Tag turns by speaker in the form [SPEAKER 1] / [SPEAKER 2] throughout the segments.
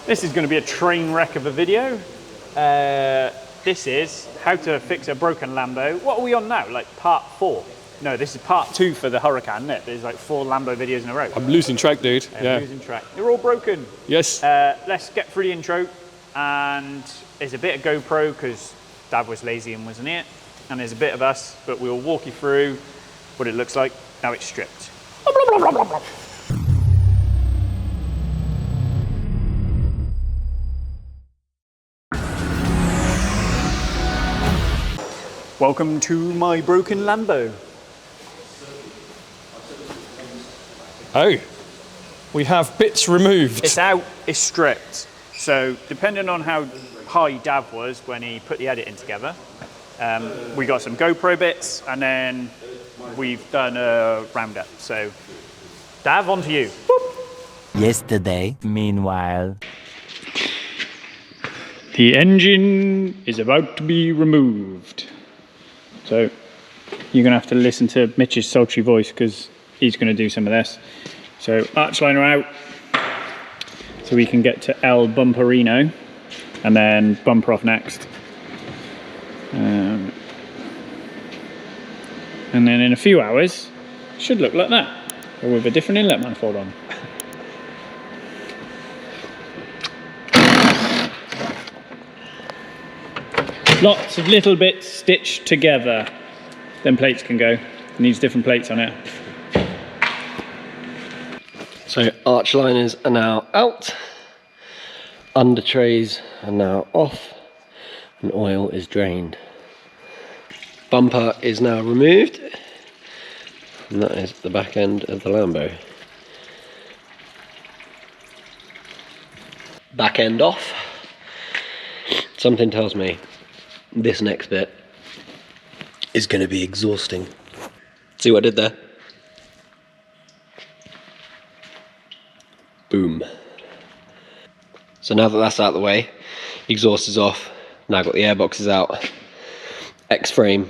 [SPEAKER 1] This is going to be a train wreck of a video. This is how to fix a broken Lambo. What are we on now? Like part 4? No, this is part 2 for the Huracan, isn't it? There's like 4 Lambo videos in a row.
[SPEAKER 2] I'm losing track, dude. Yeah.
[SPEAKER 1] Losing track. They're all broken.
[SPEAKER 2] Yes.
[SPEAKER 1] Let's get through the intro. And there's a bit of GoPro because Dad was lazy and wasn't here. And there's a bit of us, but we'll walk you through what it looks like. Now it's stripped. Welcome to my broken Lambo.
[SPEAKER 2] Oh, we have bits removed.
[SPEAKER 1] It's out, it's stripped. So depending on how high Dav was when he put the editing together, we got some GoPro bits and then we've done a roundup. So Dav, on to you. Boop.
[SPEAKER 3] Yesterday, meanwhile.
[SPEAKER 1] The engine is about to be removed. So you're going to have to listen to Mitch's sultry voice because he's going to do some of this. So arch liner out so we can get to El Bumperino and then bumper off next. And then in a few hours, it should look like that, or with a different inlet manifold on. Lots of little bits stitched together. Then plates can go. It needs different plates on it.
[SPEAKER 4] So arch liners are now out, under trays are now off, and oil is drained. Bumper is now removed, and that is the back end of the Lambo. Back end off. Something tells me this next bit is going to be exhausting. See what I did there? Boom. So now that that's out of the way, exhaust is off, now got the airboxes out, X-frame,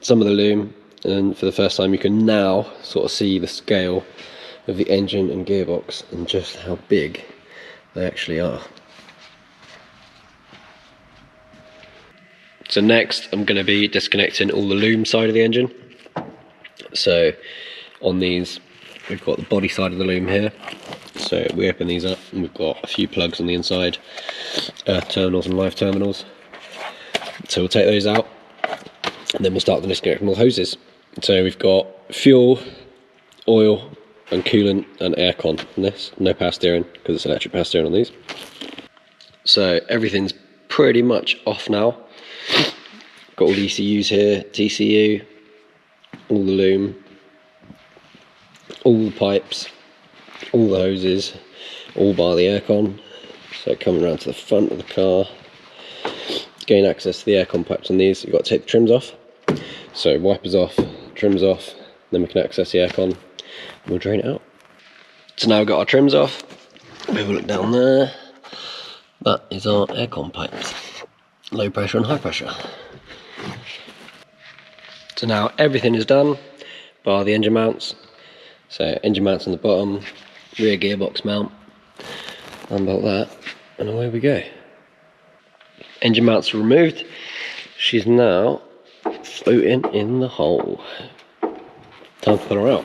[SPEAKER 4] some of the loom, and for the first time you can now sort of see the scale of the engine and gearbox and just how big they actually are. So next I'm going to be disconnecting all the loom side of the engine. So on these we've got the body side of the loom here. So we open these up and we've got a few plugs on the inside, earth terminals and live terminals. So we'll take those out and then we'll start the disconnecting all the hoses. So we've got fuel, oil and coolant and aircon on this. No power steering because it's electric power steering on these. So everything's pretty much off now. Got all the ECUs here, TCU, all the loom, all the pipes, all the hoses, all bar the aircon. So coming around to the front of the car, gain access to the aircon pipes on these. You've got to take the trims off. So wipers off, trims off, then we can access the aircon and we'll drain it out. So now we've got our trims off. We have a look down there. That is our aircon pipes. Low pressure and high pressure. So now everything is done, bar the engine mounts. So engine mounts on the bottom, rear gearbox mount, unbolt that, and away we go. Engine mounts are removed. She's now floating in the hole. Time to put her out.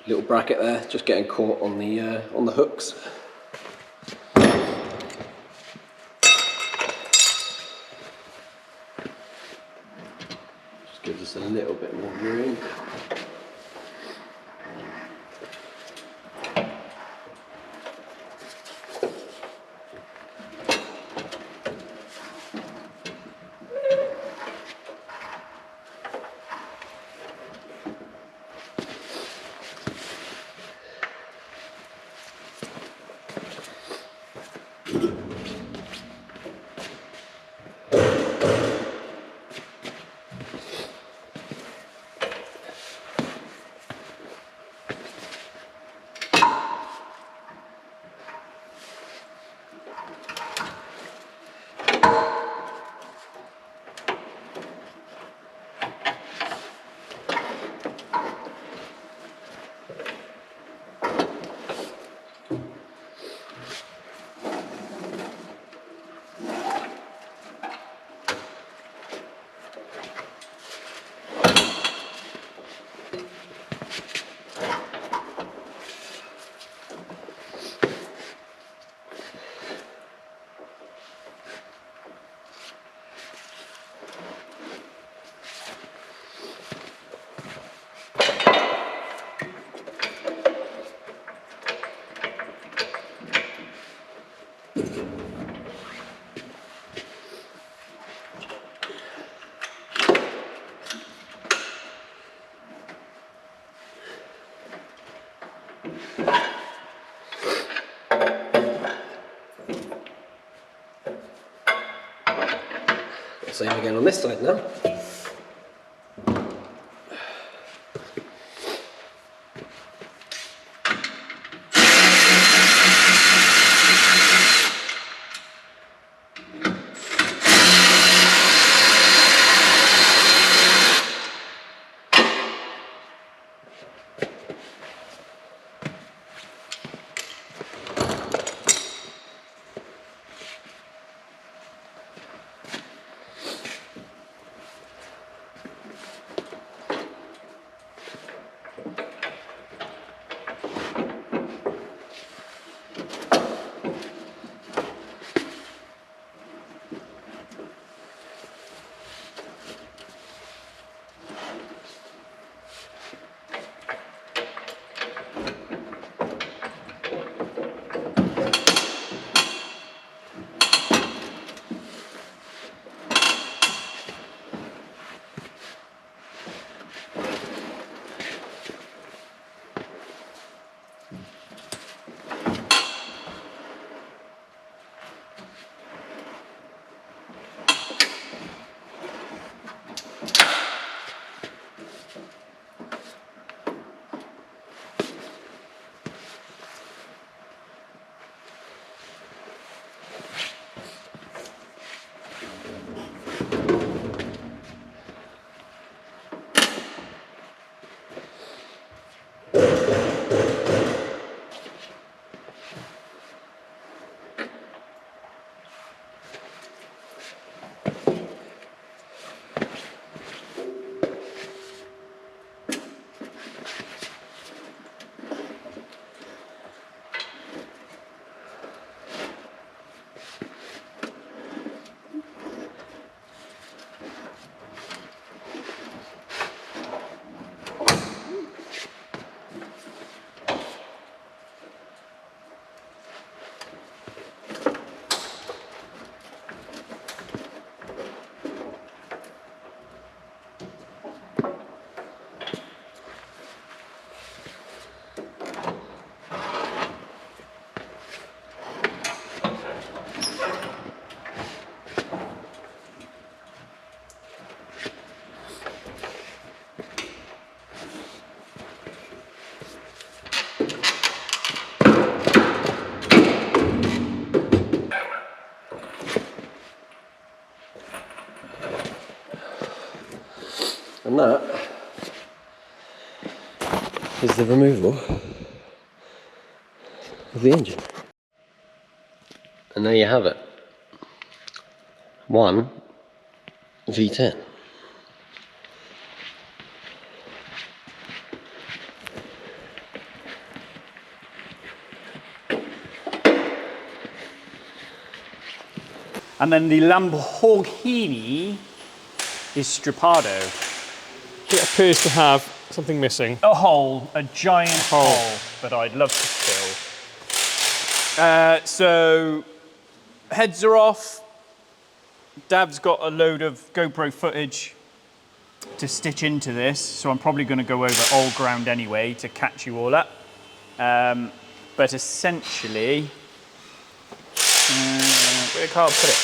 [SPEAKER 4] little bracket there, just getting caught on the hooks. Just gives us a little bit more room. Same again on this side now. And that is the removal of the engine. And there you have it. One V10.
[SPEAKER 1] And then the Lamborghini is Stripado.
[SPEAKER 2] It appears to have something missing.
[SPEAKER 1] A hole, a giant hole that I'd love to fill. So heads are off. Dav's got a load of GoPro footage to stitch into this, so I'm probably going to go over old ground anyway to catch you all up. But essentially, where can't put it?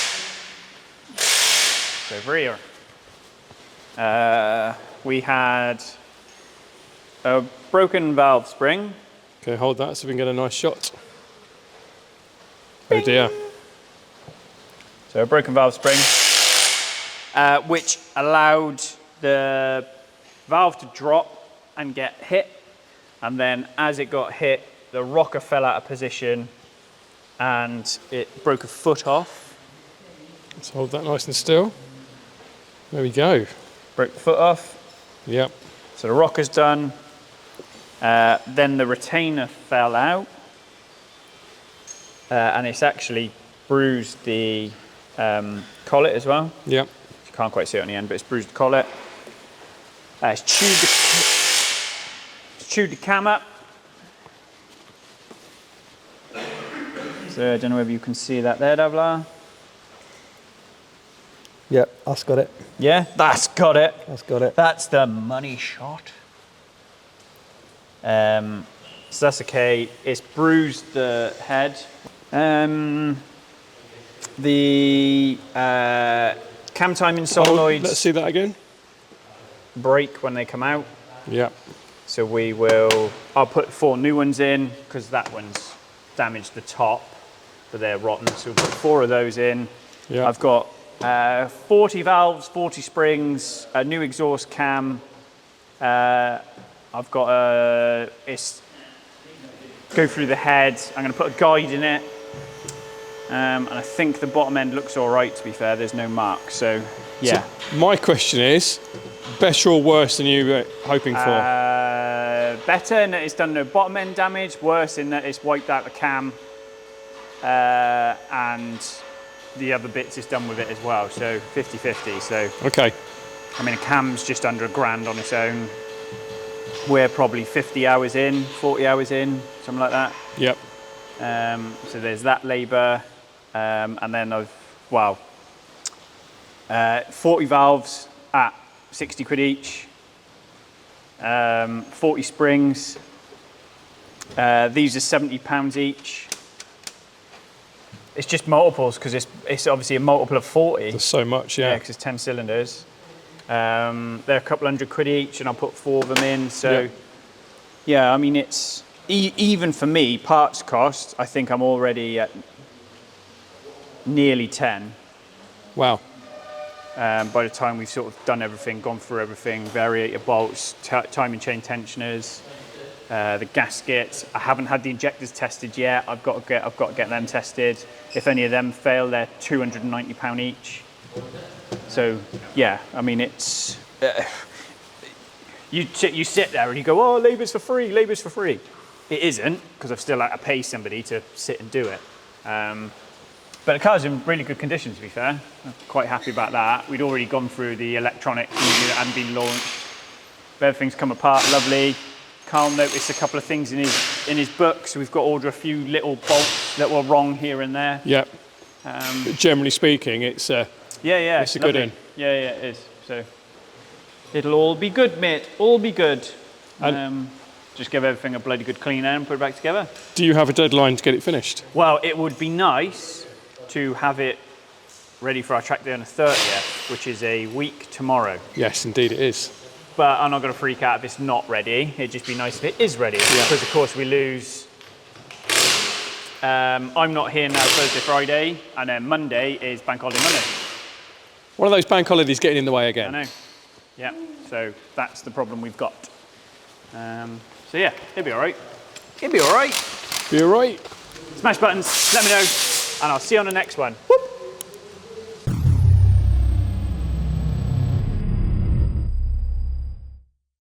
[SPEAKER 1] It's over here. We had a broken valve spring.
[SPEAKER 2] Okay, hold that so we can get a nice shot. Oh dear.
[SPEAKER 1] So a broken valve spring, which allowed the valve to drop and get hit. And then as it got hit, the rocker fell out of position and it broke a foot off.
[SPEAKER 2] Let's hold that nice and still. There we go.
[SPEAKER 1] Broke the foot off.
[SPEAKER 2] Yep.
[SPEAKER 1] So the rocker's done. Then the retainer fell out. And it's actually bruised the collet as well.
[SPEAKER 2] Yep.
[SPEAKER 1] You can't quite see it on the end, but it's bruised the collet. It's chewed the cam up. So I don't know whether you can see that there, Davla.
[SPEAKER 5] Yep, that's got it.
[SPEAKER 1] Yeah, that's got it.
[SPEAKER 5] That's got it.
[SPEAKER 1] That's the money shot. So that's okay. It's bruised the head. The cam timing solenoids
[SPEAKER 2] Let's see that again.
[SPEAKER 1] break when they come out.
[SPEAKER 2] Yep.
[SPEAKER 1] So I'll put 4 new ones in because that one's damaged the top, but they're rotten. So we'll put 4 of those in.
[SPEAKER 2] Yep.
[SPEAKER 1] I've got 40 valves, 40 springs, a new exhaust cam. I've got go through the head. I'm going to put a guide in it. And I think the bottom end looks all right, to be fair. There's no mark, so yeah.
[SPEAKER 2] So my question is, better or worse than you were hoping for?
[SPEAKER 1] Better in that it's done no bottom end damage, worse in that it's wiped out the cam, and the other bits is done with it as well, so 50-50. So
[SPEAKER 2] Okay.
[SPEAKER 1] I mean, a cam's just under £1,000 on its own. We're probably 50 hours in, 40 hours in, something like that.
[SPEAKER 2] Yep.
[SPEAKER 1] So there's that labour, and then 40 valves at 60 quid each, 40 springs, these are £70 each. It's just multiples because it's obviously a multiple of 40.
[SPEAKER 2] There's so much,
[SPEAKER 1] Yeah,
[SPEAKER 2] yeah.
[SPEAKER 1] because it's 10 cylinders. They're a couple £100 each, and I'll put 4 of them in. So, yeah, I mean, it's even for me, parts cost, I think I'm already at nearly 10.
[SPEAKER 2] Wow.
[SPEAKER 1] By the time we've sort of done everything, gone through everything, variator bolts, timing chain tensioners, the gaskets. I haven't had the injectors tested yet. I've got to get them tested. If any of them fail, they're £290 each. So yeah, I mean, it's you sit there and you go, oh, labour's for free, labour's for free. It isn't, because I've still had to pay somebody to sit and do it. But the car's in really good condition, to be fair. I'm quite happy about that. We'd already gone through the electronics that hadn't been launched. But everything's come apart lovely. Carl noticed a couple of things in his book, so we've got to order a few little bolts that were wrong here and there.
[SPEAKER 2] Yep. But generally speaking, it's
[SPEAKER 1] yeah,
[SPEAKER 2] it's a good in.
[SPEAKER 1] Yeah, it is. So it'll all be good, mate. All be good. Just give everything a bloody good clean air and put it back together.
[SPEAKER 2] Do you have a deadline to get it finished?
[SPEAKER 1] Well, it would be nice to have it ready for our track day on the 30th, which is a week tomorrow.
[SPEAKER 2] Yes, indeed it is.
[SPEAKER 1] But I'm not going to freak out if it's not ready. It'd just be nice if it is ready.
[SPEAKER 2] Yeah.
[SPEAKER 1] Because, of course, we lose. I'm not here now Thursday, Friday, and then Monday is Bank Holiday Monday.
[SPEAKER 2] One of those bank holidays getting in the way
[SPEAKER 1] I
[SPEAKER 2] again.
[SPEAKER 1] know. Yeah, so that's the problem we've got. So, yeah, it'll be all right. It'll be all right.
[SPEAKER 2] Be all right.
[SPEAKER 1] Smash buttons, let me know, and I'll see you on the next one. Woo!